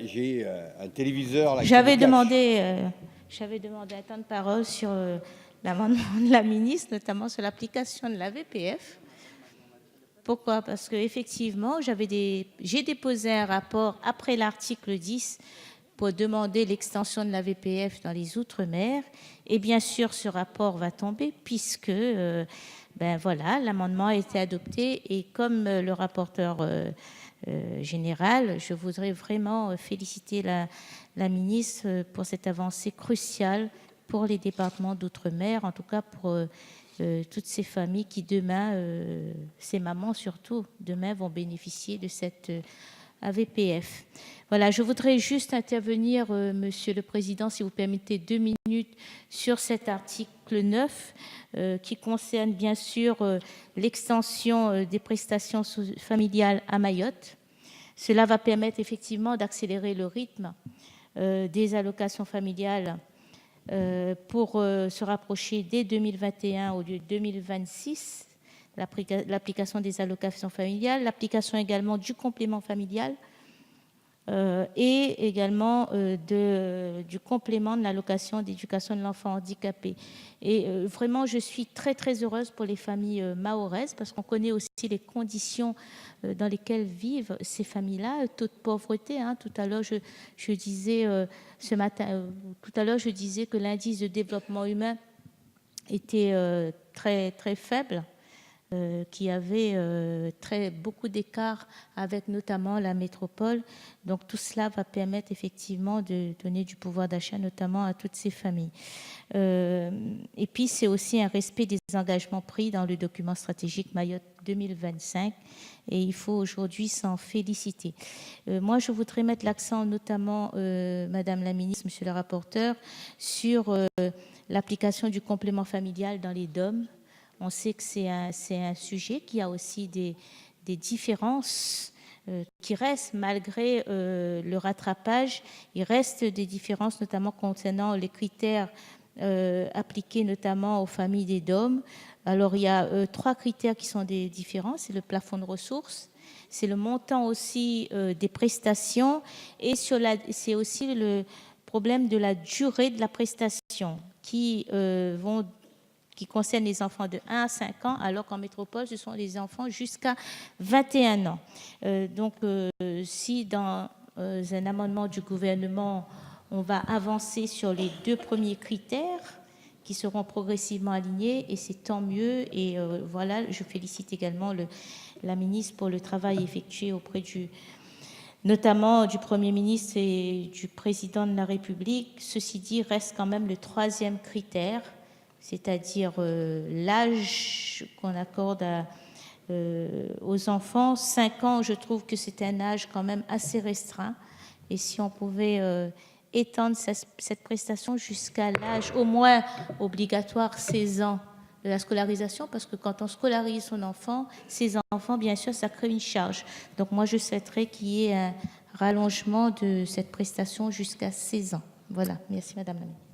j'ai un téléviseur là. J'avais demandé un temps de parole sur l'amendement de la ministre, notamment sur l'application de la VPF. Pourquoi? Parce qu'effectivement, j'ai déposé un rapport après l'article 10 pour demander l'extension de la VPF dans les Outre-mer. Et bien sûr, ce rapport va tomber puisque l'amendement a été adopté. Et comme le rapporteur général, je voudrais vraiment féliciter la ministre pour cette avancée cruciale pour les départements d'outre-mer, en tout cas pour toutes ces familles qui demain, ces mamans surtout, demain vont bénéficier de cette AVPF. Voilà, je voudrais juste intervenir, Monsieur le Président, si vous permettez 2 minutes, sur cet article 9 qui concerne bien sûr l'extension des prestations familiales à Mayotte. Cela va permettre effectivement d'accélérer le rythme des allocations familiales pour se rapprocher dès 2021 au lieu de 2026, l'application des allocations familiales, l'application également du complément familial et également du complément de l'allocation d'éducation de l'enfant handicapé. Et vraiment, je suis très, très heureuse pour les familles mahoraises parce qu'on connaît aussi les conditions dans lesquelles vivent ces familles-là, taux de pauvreté. Tout à l'heure, je disais je disais que l'indice de développement humain était très, très faible. Qui avait beaucoup d'écart avec notamment la métropole. Donc tout cela va permettre effectivement de donner du pouvoir d'achat notamment à toutes ces familles. Et puis c'est aussi un respect des engagements pris dans le document stratégique Mayotte 2025 et il faut aujourd'hui s'en féliciter. Moi je voudrais mettre l'accent notamment, Madame la Ministre, Monsieur le rapporteur, sur l'application du complément familial dans les DOM. On sait que c'est un sujet qui a aussi des différences qui restent malgré le rattrapage. Il reste des différences, notamment concernant les critères appliqués notamment aux familles des DOM. Alors, il y a 3 critères qui sont des différents. C'est le plafond de ressources, c'est le montant aussi des prestations et c'est aussi le problème de la durée de la prestation qui concerne les enfants de 1 à 5 ans, alors qu'en métropole, ce sont les enfants jusqu'à 21 ans. Donc, si dans un amendement du gouvernement, on va avancer sur les 2 premiers critères qui seront progressivement alignés, et c'est tant mieux. Et voilà, je félicite également la ministre pour le travail effectué auprès notamment du Premier ministre et du Président de la République. Ceci dit, reste quand même le 3e critère, c'est-à-dire l'âge qu'on accorde aux enfants. 5 ans, je trouve que c'est un âge quand même assez restreint. Et si on pouvait étendre cette prestation jusqu'à l'âge au moins obligatoire 16 ans de la scolarisation, parce que quand on scolarise ses enfants, bien sûr, ça crée une charge. Donc moi, je souhaiterais qu'il y ait un rallongement de cette prestation jusqu'à 16 ans. Voilà, merci Madame la Ministre.